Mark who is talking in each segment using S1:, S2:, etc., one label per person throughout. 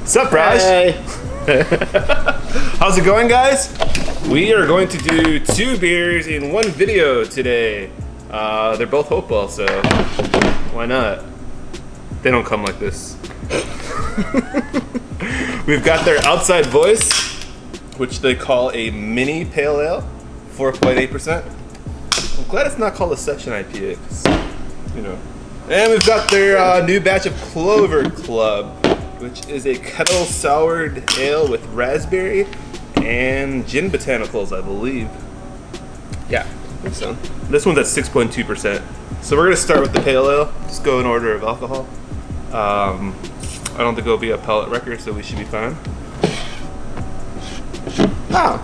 S1: Sup, Raj?
S2: Hey.
S1: How's it going, guys? We are going to do 2 beers in 1 video today. They're both Hopewell, so why not? They don't come like this. We've got their Outside Voice, which they call a mini pale ale, 4.8%. I'm glad it's not called a session IPA, 'cause, you know. And we've got their new batch of Clover Club, which is a kettle soured ale with raspberry and gin botanicals, I believe.
S2: Yeah, I think so.
S1: This one's at 6.2%. So we're gonna start with the pale ale. Just go in order of alcohol. I don't think it'll be a pellet record, so we should be fine.
S2: Oh,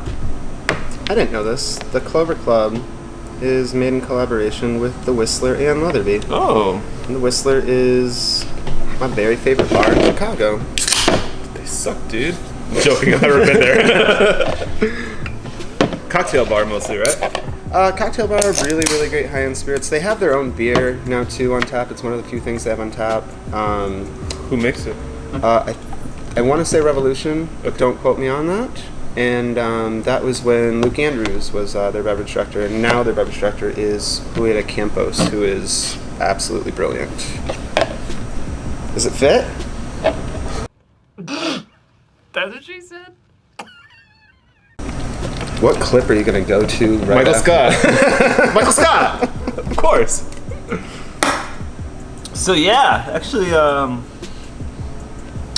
S2: I didn't know this. The Clover Club is made in collaboration with the Whistler and Leatherby.
S1: Oh.
S2: And the Whistler is my very favorite bar in Chicago.
S1: They suck, dude. I'm joking, I've never been there. Cocktail bar mostly, right?
S2: Cocktail bar, really, really great high-end spirits. They have their own beer now, too, on tap. It's one of the few things they have on tap.
S1: Who makes it?
S2: I want to say Revolution, but don't quote me on that. And that was when Luke Andrews was their beverage director, and now their beverage director is Julieta Campos, who is absolutely brilliant. Does it fit?
S3: That's what she said?
S2: What clip are you going to go to right
S1: Michael
S2: after?
S1: Scott. Michael Scott! Of course. So yeah, actually,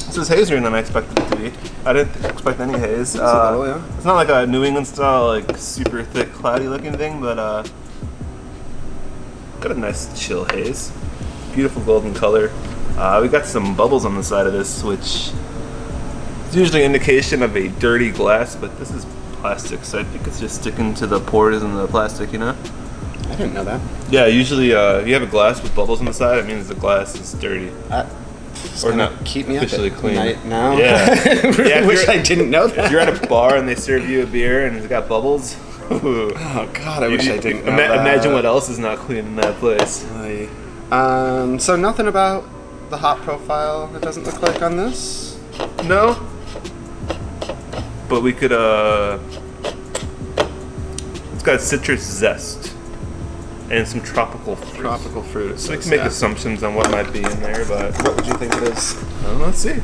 S1: this is hazier than I expected it to be. I didn't expect any haze.
S2: It's a little, yeah.
S1: It's not like a New England style, like super thick, cloudy looking thing, but got a nice chill haze. Beautiful golden color. We got some bubbles on the side of this, which is usually an indication of a dirty glass, but this is plastic, so I think it's just sticking to the pores in the plastic, you know?
S2: I didn't know that.
S1: Yeah, usually you have a glass with bubbles on the side, it means the glass is dirty.
S2: Or not keep me
S1: officially
S2: up at
S1: clean.
S2: night now.
S1: Yeah.
S2: I really
S1: Yeah, if
S2: wish
S1: you're-
S2: I didn't know that.
S1: If you're at a bar and they serve you a beer and it's got bubbles, ooh,
S2: Oh God, I wish I didn't know that.
S1: imagine what else is not clean in that place.
S2: So nothing about the hop profile it doesn't look like on this?
S1: No, but we could it's got citrus zest and some tropical fruit.
S2: Tropical fruit.
S1: So we can make assumptions on what might be in there, but
S2: What would you think it is?
S1: let's see.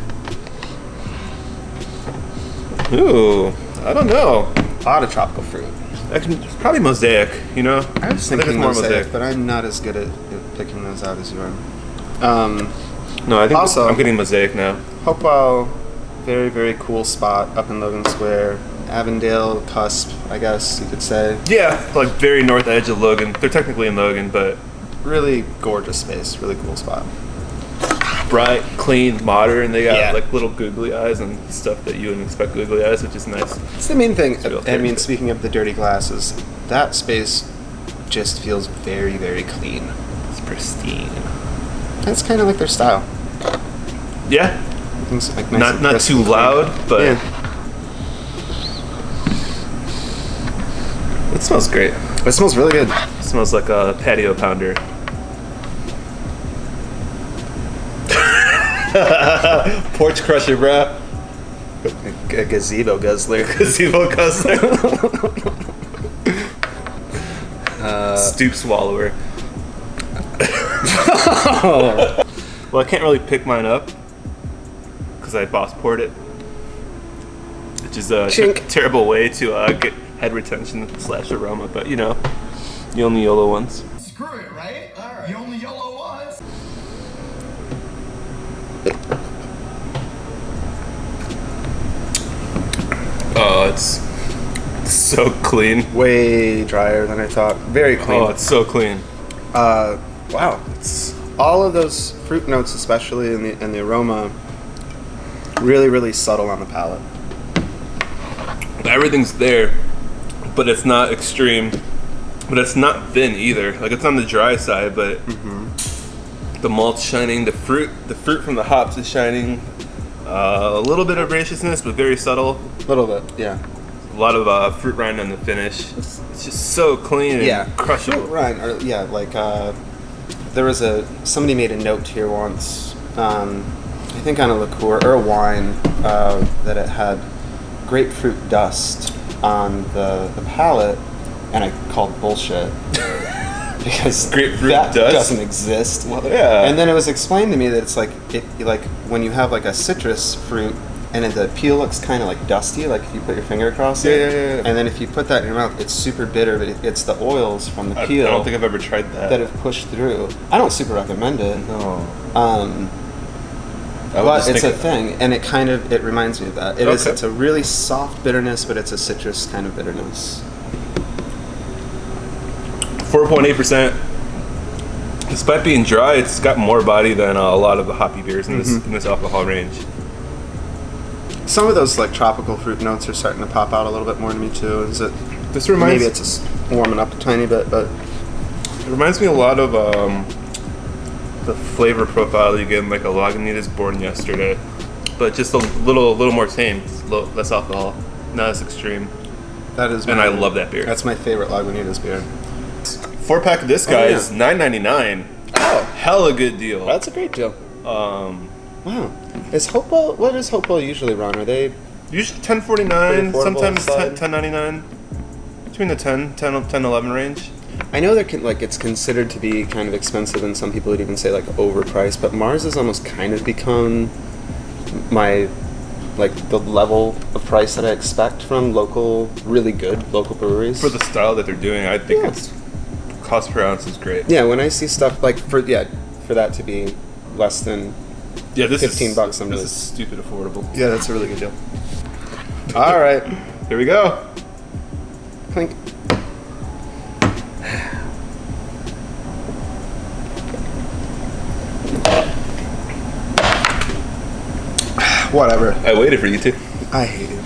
S1: Ooh, I don't know.
S2: A lot of tropical fruit.
S1: Actually, it's probably mosaic, you know?
S2: I was
S1: think
S2: thinking
S1: it's more
S2: mosaic, but I'm not as good at picking those out as you are.
S1: No, I think
S2: Also-
S1: I'm getting mosaic now.
S2: Hopewell, very, very cool spot up in Logan Square. Avondale cusp, I guess you could say.
S1: Yeah, like very north edge of Logan. They're technically in Logan, but
S2: Really gorgeous space, really cool spot.
S1: bright, clean, modern. They got
S2: Yeah.
S1: like little googly eyes and stuff that you wouldn't expect googly eyes, which is nice.
S2: It's the main thing.
S1: real
S2: I mean,
S1: character.
S2: speaking of the dirty glasses, that space just feels very, very clean.
S1: It's pristine.
S2: That's kind of like their style.
S1: Yeah,
S2: Things like nice and
S1: not
S2: crisp
S1: too
S2: and clean.
S1: loud, but
S2: Yeah.
S1: it smells great.
S2: It smells really good.
S1: It smells like a patio pounder. Porch crusher, bruh.
S2: A gazebo guzzler.
S1: Gazebo guzzler. Stoop swallower. Well, I can't really pick mine up because I boss poured it, which is a
S2: Chink.
S1: terrible way to get head retention / aroma. But you know, the only YOLO ones.
S4: Screw it, right? Alright. You only yellow ones.
S1: Oh, it's so clean.
S2: Way drier than I thought. Very clean.
S1: Oh, it's so clean.
S2: Wow. It's all of those fruit notes, especially in the aroma, really, really subtle on the palate.
S1: Everything's there, but it's not extreme. But it's not thin either. Like it's on the dry side, but the malt's shining. The fruit from the hops is shining. A little bit of graciousness, but very subtle.
S2: A little bit, yeah.
S1: A lot of fruit rind on the finish. It's just so clean and crushable.
S2: Right, or there was somebody made a note here once. I think on a liqueur or a wine, that it had grapefruit dust on the palate, and I called bullshit. Because
S1: Grapefruit
S2: that
S1: dust?
S2: doesn't exist.
S1: Well, yeah.
S2: And then it was explained to me that it's like when you have like a citrus fruit and the peel looks kind of like dusty, like if you put your finger across it.
S1: Yeah.
S2: And then if you put that in your mouth, it's super bitter, but it's the oils from the peel
S1: I don't think I've ever tried that.
S2: that have pushed through. I don't super recommend it.
S1: No.
S2: But it's a thing, and it reminds me of that.
S1: Okay.
S2: It's a really soft bitterness, but it's a citrus kind of bitterness.
S1: 4.8%. Despite being dry, it's got more body than a lot of the hoppy beers in this alcohol range.
S2: Some of those like tropical fruit notes are starting to pop out a little bit more to me too.
S1: This reminds
S2: Maybe it's just warming up a tiny bit, but
S1: it reminds me a lot of the flavor profile you get in like a Lagunitas Born Yesterday, but just a little more tame, less alcohol, not as extreme.
S2: that is.
S1: And I love that beer.
S2: That's my favorite Lagunitas beer.
S1: 4-pack of this guy
S2: yeah.
S1: is $9.99.
S2: Oh,
S1: Hella good deal.
S2: that's a great deal.
S1: Wow.
S2: Is Hopewell? What does Hopewell usually run? Are they?
S1: Usually $10.49,
S2: Pretty affordable
S1: sometimes
S2: side.
S1: $10.99. Between the 10, 11 range.
S2: I know it's considered to be kind of expensive, and some people would even say like overpriced. But Mars has almost kind of become my the level of price that I expect from really good local breweries.
S1: For the style that they're doing, I think
S2: Yeah.
S1: it's cost per ounce is great.
S2: Yeah, when I see stuff for that to be less than
S1: Yeah, this
S2: $15,
S1: is
S2: I'm
S1: this
S2: really-
S1: is stupid affordable.
S2: yeah, that's a really good deal. All right,
S1: Here we go.
S2: clink. Whatever.
S1: I waited for you to.
S2: I hate it.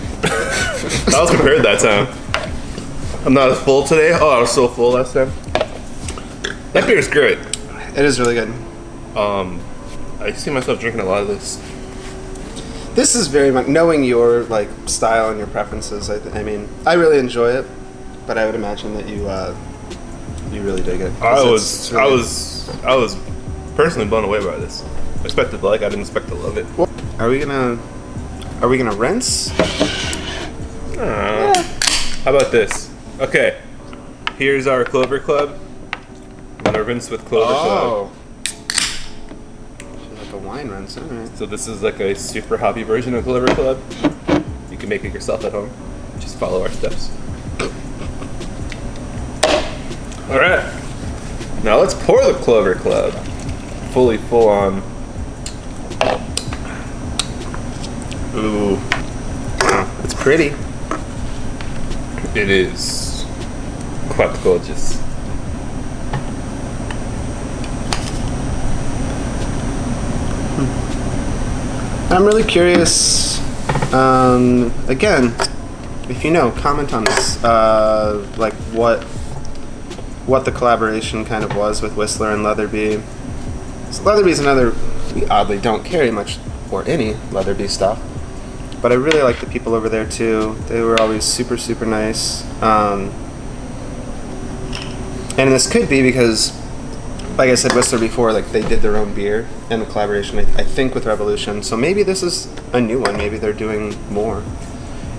S1: I was prepared that time. I'm not as full today. Oh, I was so full last time. That beer is great.
S2: It is really good.
S1: I see myself drinking a lot of this.
S2: This is very much knowing your style and your preferences. I mean, I really enjoy it, but I would imagine that you really dig it.
S1: I
S2: 'Cause
S1: was personally blown away by this. I expected to like. I didn't expect to love it.
S2: Are we gonna rinse?
S1: How about this? Okay, here's our Clover Club. I'm gonna rinse with Clover Club.
S2: Like a wine rinse, alright.
S1: So this is like a super hoppy version of Clover Club. You can make it yourself at home. Just follow our steps. All right. Now let's pour the Clover Club. Full on. Ooh,
S2: It's pretty.
S1: it is quite gorgeous.
S2: I'm really curious. Again, if you know, comment on this. What the collaboration kind of was with Whistler and Leatherby. So Leatherby's another. We oddly don't carry much or any Leatherby stuff, but I really like the people over there too. They were always super, super nice. And this could be because, like I said, Whistler before, they did their own beer and the collaboration, I think, with Revolution. So maybe this is a new one. Maybe they're doing more.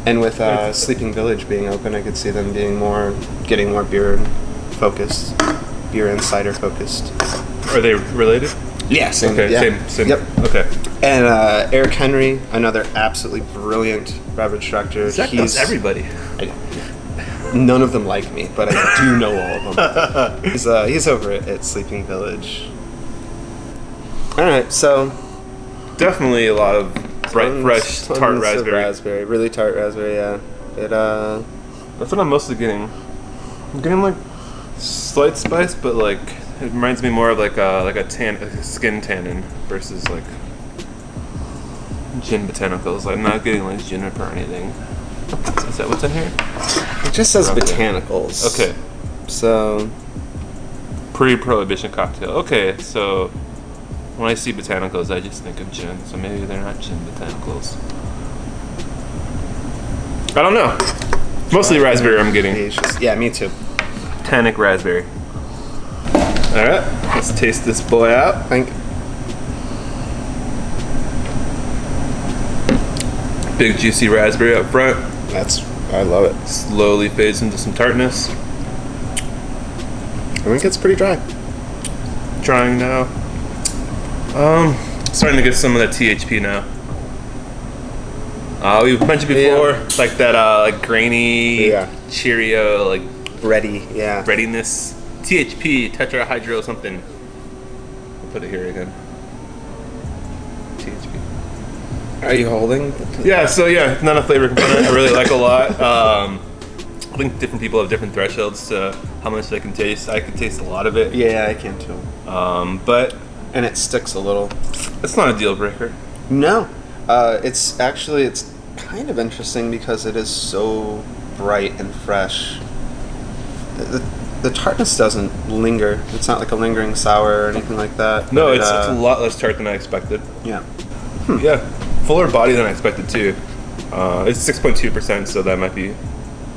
S2: And with Sleeping Village being open, I could see them getting more beer focused, beer and cider focused.
S1: Are they related?
S2: Yeah, same.
S1: Okay,
S2: yeah.
S1: same.
S2: Yep.
S1: Okay.
S2: And Eric Henry, another absolutely brilliant beverage director.
S1: Zach knows everybody.
S2: None of them like me, but I do know all of them. He's over at Sleeping Village. All right, so
S1: Definitely a lot of bright, fresh,
S2: tons
S1: tart
S2: of
S1: raspberry.
S2: really tart raspberry. Yeah,
S1: That's what I'm mostly getting. I'm getting slight spice, but it reminds me more of a skin tannin versus gin botanicals. I'm not getting juniper or anything. Is that what's in here?
S2: it just says
S1: Okay.
S2: botanicals.
S1: Okay.
S2: So
S1: Pre-prohibition cocktail. Okay, so when I see botanicals, I just think of gin. So maybe they're not gin botanicals. I don't know. Mostly raspberry I'm getting.
S2: yeah, me too.
S1: Tannic raspberry. Alright, let's taste this boy out.
S2: Thank.
S1: Big juicy raspberry up front.
S2: I love it.
S1: Slowly fades into some tartness.
S2: I think it's pretty dry.
S1: Trying now. Starting to get some of that THP now. We mentioned before, like that, like grainy Cheerio, like
S2: Bready,
S1: breadiness. THP, tetrahydro something. I'll put it here again. THP.
S2: Are you holding?
S1: Yeah, so not a flavor component I really like a lot. I think different people have different thresholds to how much they can taste. I can taste a lot of it.
S2: Yeah, I can too.
S1: But
S2: And it sticks a little.
S1: it's not a deal breaker.
S2: No. It's kind of interesting because it is so bright and fresh. The tartness doesn't linger. It's not like a lingering sour or anything like that.
S1: No,
S2: but
S1: it's a lot less tart than I expected.
S2: Yeah.
S1: Yeah, fuller body than I expected too. It's 6.2%, so that might be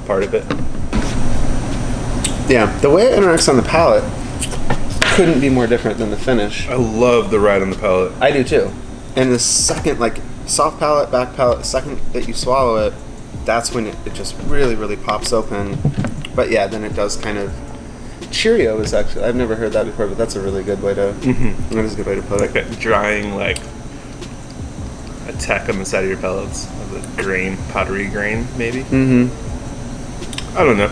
S1: part of it.
S2: Yeah. The way it interacts on the palate couldn't be more different than the finish.
S1: I love the ride on the palate.
S2: I do too. And the second, like, soft palate, back palate, the second that you swallow it, that's when it just really, really pops open. But yeah, then it does kind of... Cheerio is actually... I've never heard that before, but that's a really good way to... That is a good way to put
S1: Like
S2: it.
S1: that drying, like, attack on the side of your palates. Of the grain, powdery grain, maybe?
S2: Mm-hmm.
S1: I don't know.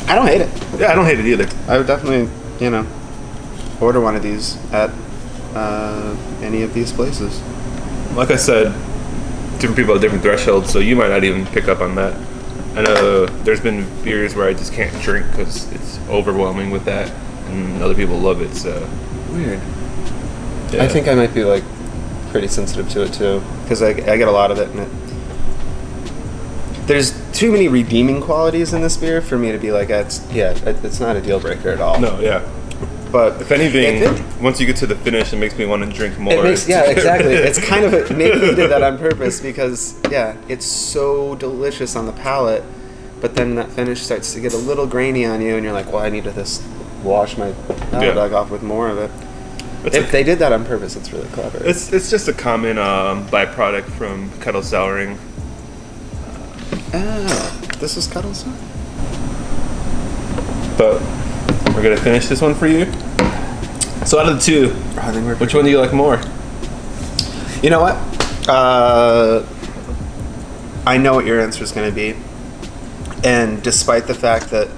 S2: I don't hate it.
S1: Yeah, I don't hate it either.
S2: I would definitely, order one of these at any of these places.
S1: Like I said, different people have different thresholds, so you might not even pick up on that. I know there's been beers where I just can't drink because it's overwhelming with that, and other people love it, so...
S2: Weird.
S1: Yeah.
S2: I think I might be, like, pretty sensitive to it, too. Because I get a lot of it, and there's too many redeeming qualities in this beer for me to be like, it's not a deal breaker at all.
S1: No, yeah.
S2: But
S1: If anything, once you get to the finish, it makes me want to drink more.
S2: it makes, yeah, exactly. It's kind of maybe he did that on purpose because it's so delicious on the palate, but then that finish starts to get a little grainy on you, and you're like, well, I need to just wash my dog off with more of it. If they did that on purpose, it's really clever.
S1: It's just a common byproduct from kettle souring.
S2: This is kettle sour?
S1: But we're gonna finish this one for you. So out of the two,
S2: I think
S1: which one do you like more?
S2: You know what? I know what your answer is going to be. And despite the fact that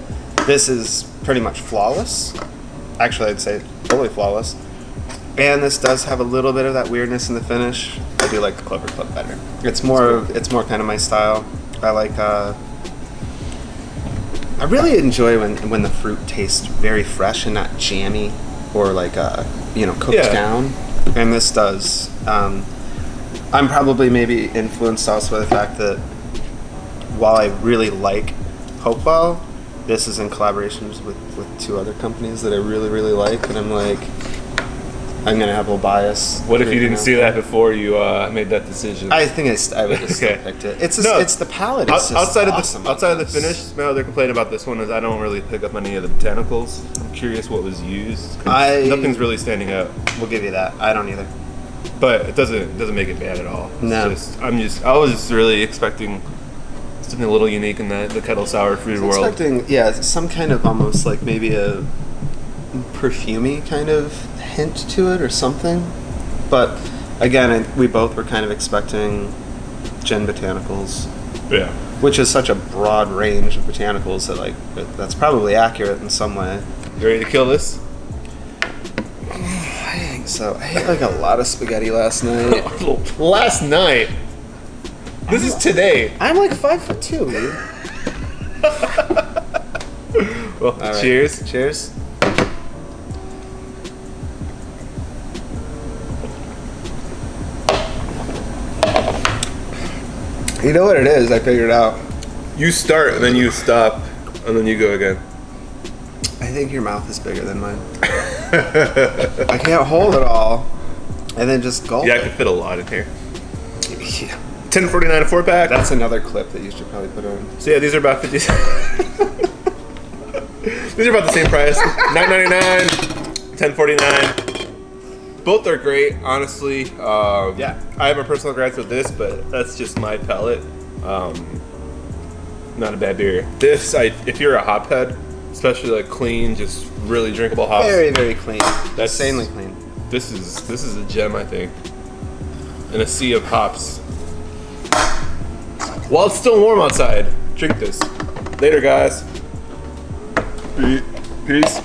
S2: this is pretty much flawless, actually I'd say totally flawless, and this does have a little bit of that weirdness in the finish, I do like the Clover Club better. It's more kind of my style. I like I really enjoy when the fruit tastes very fresh and not jammy or like cooked down. And this does. I'm probably maybe influenced also by the fact that while I really like Hopewell, this is in collaborations with two other companies that I really, really like, and I'm like, I'm gonna have a little bias.
S1: What if you didn't see that before you made that decision?
S2: I think I would have still picked it. It's the palate. It's
S1: outside
S2: awesome
S1: of the finish, my other complaint about this one is I don't really pick up any of the botanicals. I'm curious what was used. Nothing's really standing out.
S2: We'll give you that. I don't either.
S1: But it doesn't make it bad at all.
S2: No.
S1: I was just really expecting something a little unique in the kettle sour food world.
S2: Expecting some kind of almost like maybe a perfumey kind of hint to it or something. But again, we both were kind of expecting gin botanicals.
S1: Yeah.
S2: Which is such a broad range of botanicals that that's probably accurate in some way.
S1: You ready to kill this?
S2: I think so. I ate like a lot of spaghetti last night.
S1: Last night? This is today.
S2: I'm like 5'2", dude.
S1: Well,
S2: right.
S1: Cheers.
S2: Cheers. You know what it is? I figured it out.
S1: You start and then you stop and then you go again.
S2: I think your mouth is bigger than mine. I can't hold it all and then just gulp.
S1: Yeah, I could fit a lot in here.
S2: Yeah.
S1: 10.49 a 4-pack.
S2: That's another clip that you should probably put on.
S1: So yeah, these are about 50. These are about the same price. $9.99, $10.49. both are great, honestly. Yeah, I have a personal gripes with this, but that's just my palate. Not a bad beer. This, if you're a hophead, especially like clean, just really drinkable hops.
S2: Very, very clean.
S1: That's
S2: insanely clean.
S1: This is a gem, I think. In a sea of hops. While it's still warm outside, drink this. Later, guys. Peace.